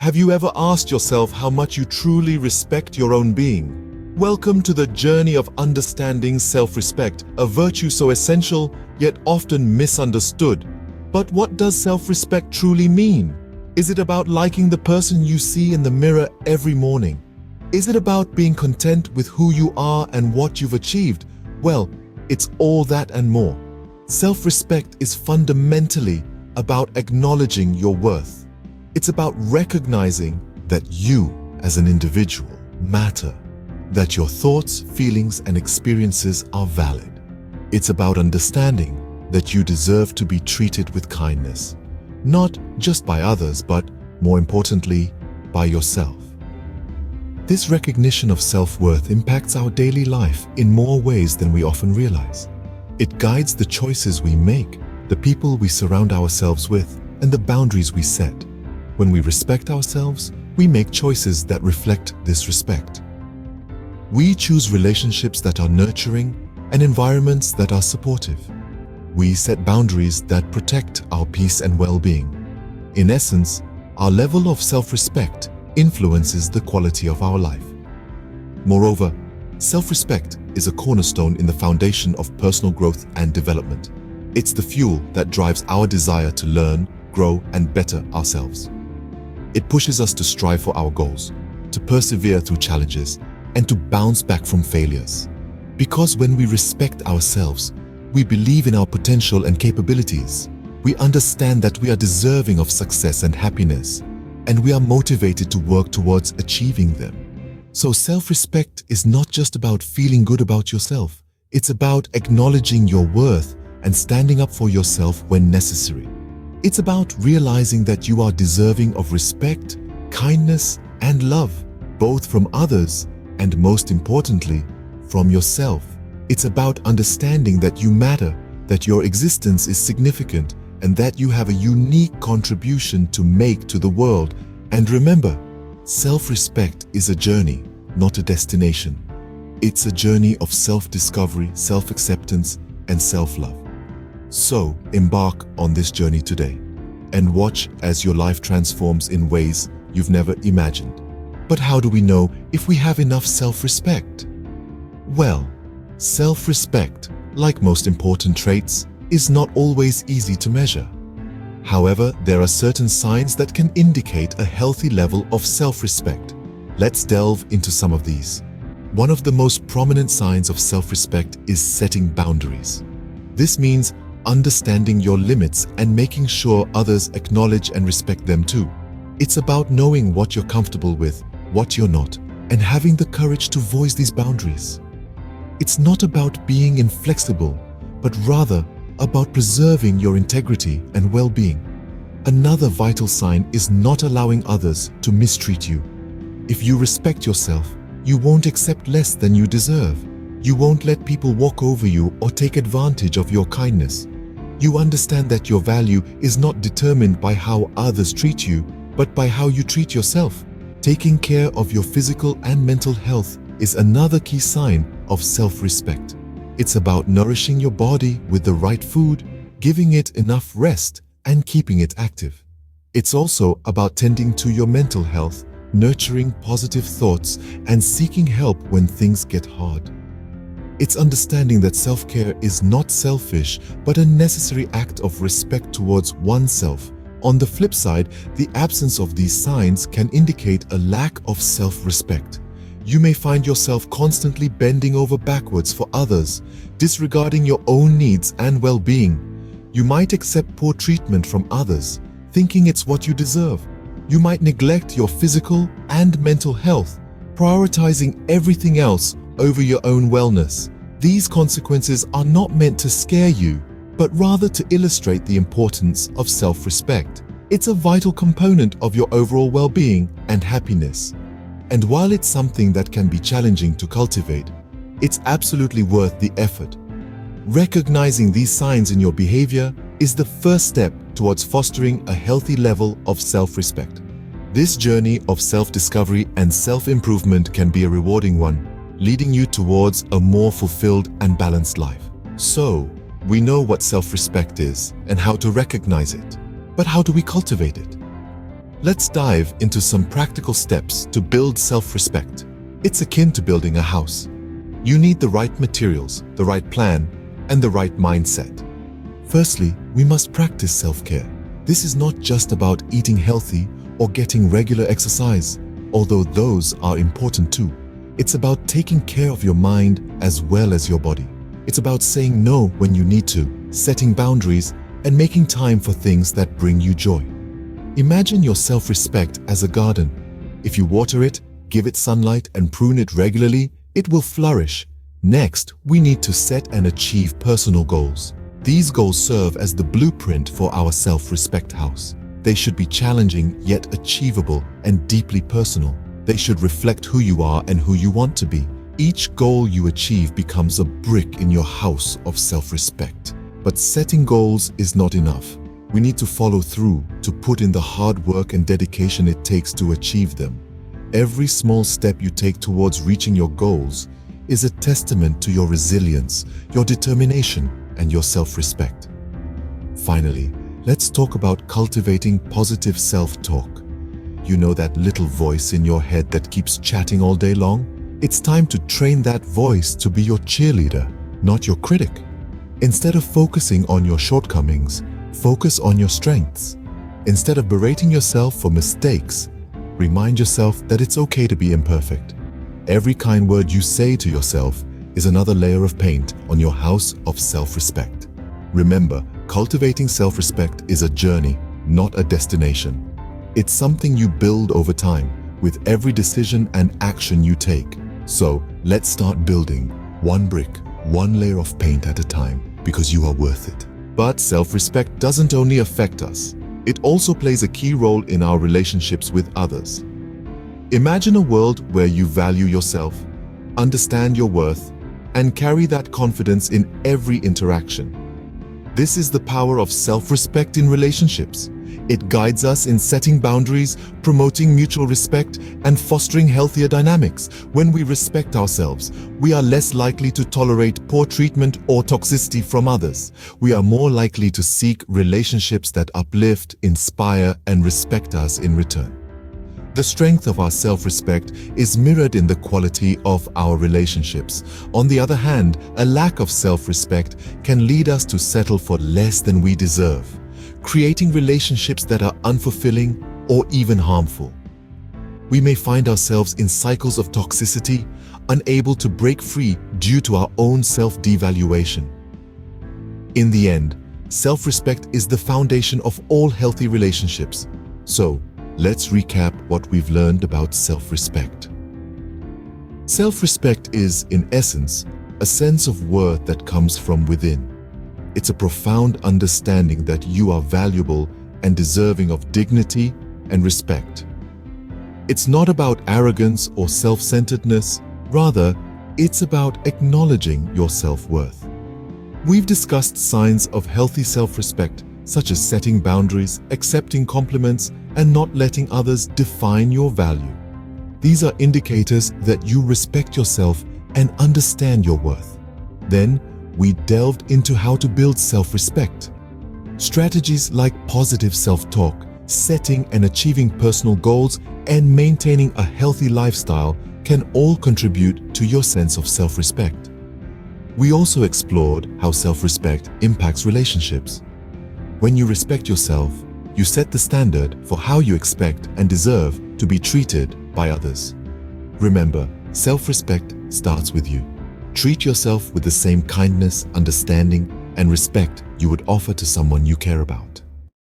Have you ever asked yourself how much you truly respect your own being? Welcome to the journey of understanding self-respect, a virtue so essential yet often misunderstood. But what does self-respect truly mean? Is it about liking the person you see in the mirror every morning? Is it about being content with who you are and what you've achieved? Well, it's all that and more. Self-respect is fundamentally about acknowledging your worth. It's about recognizing that you, as an individual, matter, that your thoughts, feelings, and experiences are valid. It's about understanding that you deserve to be treated with kindness, not just by others, but, more importantly, by yourself. This recognition of self-worth impacts our daily life in more ways than we often realize. It guides the choices we make, the people we surround ourselves with, and the boundaries we set. When we respect ourselves, we make choices that reflect this respect. We choose relationships that are nurturing and environments that are supportive. We set boundaries that protect our peace and well-being. In essence, our level of self-respect influences the quality of our life. Moreover, self-respect is a cornerstone in the foundation of personal growth and development. It's the fuel that drives our desire to learn, grow, and better ourselves. It pushes us to strive for our goals, to persevere through challenges, and to bounce back from failures. Because when we respect ourselves, we believe in our potential and capabilities. We understand that we are deserving of success and happiness, and we are motivated to work towards achieving them. So self-respect is not just about feeling good about yourself. It's about acknowledging your worth and standing up for yourself when necessary. It's about realizing that you are deserving of respect, kindness, and love, both from others and, most importantly, from yourself. It's about understanding that you matter, that your existence is significant, and that you have a unique contribution to make to the world. And remember, self-respect is a journey, not a destination. It's a journey of self-discovery, self-acceptance, and self-love. So, embark on this journey today and watch as your life transforms in ways you've never imagined. But how do we know if we have enough self-respect? Well, self-respect, like most important traits, is not always easy to measure. However, there are certain signs that can indicate a healthy level of self-respect. Let's delve into some of these. One of the most prominent signs of self-respect is setting boundaries. This means understanding your limits and making sure others acknowledge and respect them too. It's about knowing what you're comfortable with, what you're not, and having the courage to voice these boundaries. It's not about being inflexible, but rather about preserving your integrity and well-being. Another vital sign is not allowing others to mistreat you. If you respect yourself, you won't accept less than you deserve. You won't let people walk over you or take advantage of your kindness. You understand that your value is not determined by how others treat you, but by how you treat yourself. Taking care of your physical and mental health is another key sign of self-respect. It's about nourishing your body with the right food, giving it enough rest, and keeping it active. It's also about tending to your mental health, nurturing positive thoughts, and seeking help when things get hard. It's understanding that self-care is not selfish, but a necessary act of respect towards oneself. On the flip side, the absence of these signs can indicate a lack of self-respect. You may find yourself constantly bending over backwards for others, disregarding your own needs and well-being. You might accept poor treatment from others, thinking it's what you deserve. You might neglect your physical and mental health, prioritizing everything else over your own wellness. These consequences are not meant to scare you, but rather to illustrate the importance of self-respect. It's a vital component of your overall well-being and happiness. And while it's something that can be challenging to cultivate, it's absolutely worth the effort. Recognizing these signs in your behavior is the first step towards fostering a healthy level of self-respect. This journey of self-discovery and self-improvement can be a rewarding one, leading you towards a more fulfilled and balanced life. So, we know what self-respect is and how to recognize it. But how do we cultivate it? Let's dive into some practical steps to build self-respect. It's akin to building a house. You need the right materials, the right plan, and the right mindset. Firstly, we must practice self-care. This is not just about eating healthy or getting regular exercise, although those are important too. It's about taking care of your mind as well as your body. It's about saying no when you need to, setting boundaries, and making time for things that bring you joy. Imagine your self-respect as a garden. If you water it, give it sunlight, and prune it regularly, it will flourish. Next, we need to set and achieve personal goals. These goals serve as the blueprint for our self-respect house. They should be challenging yet achievable and deeply personal. They should reflect who you are and who you want to be. Each goal you achieve becomes a brick in your house of self-respect. But setting goals is not enough. We need to follow through, to put in the hard work and dedication it takes to achieve them. Every small step you take towards reaching your goals is a testament to your resilience, your determination, and your self-respect. Finally, let's talk about cultivating positive self-talk. You know that little voice in your head that keeps chatting all day long? It's time to train that voice to be your cheerleader, not your critic. Instead of focusing on your shortcomings, focus on your strengths. Instead of berating yourself for mistakes, remind yourself that it's okay to be imperfect. Every kind word you say to yourself is another layer of paint on your house of self-respect. Remember, cultivating self-respect is a journey, not a destination. It's something you build over time with every decision and action you take. So, let's start building one brick, one layer of paint at a time, because you are worth it. But self-respect doesn't only affect us. It also plays a key role in our relationships with others. Imagine a world where you value yourself, understand your worth, and carry that confidence in every interaction. This is the power of self-respect in relationships. It guides us in setting boundaries, promoting mutual respect, and fostering healthier dynamics. When we respect ourselves, we are less likely to tolerate poor treatment or toxicity from others. We are more likely to seek relationships that uplift, inspire, and respect us in return. The strength of our self-respect is mirrored in the quality of our relationships. On the other hand, a lack of self-respect can lead us to settle for less than we deserve, creating relationships that are unfulfilling or even harmful. We may find ourselves in cycles of toxicity, unable to break free due to our own self-devaluation. In the end, self-respect is the foundation of all healthy relationships. So, let's recap what we've learned about self-respect. Self-respect is, in essence, a sense of worth that comes from within. It's a profound understanding that you are valuable and deserving of dignity and respect. It's not about arrogance or self-centeredness. Rather, it's about acknowledging your self-worth. We've discussed signs of healthy self-respect, such as setting boundaries, accepting compliments, and not letting others define your value. These are indicators that you respect yourself and understand your worth. Then, we delved into how to build self-respect. Strategies like positive self-talk, setting and achieving personal goals, and maintaining a healthy lifestyle can all contribute to your sense of self-respect. We also explored how self-respect impacts relationships. When you respect yourself, you set the standard for how you expect and deserve to be treated by others. Remember, self-respect starts with you. Treat yourself with the same kindness, understanding, and respect you would offer to someone you care about.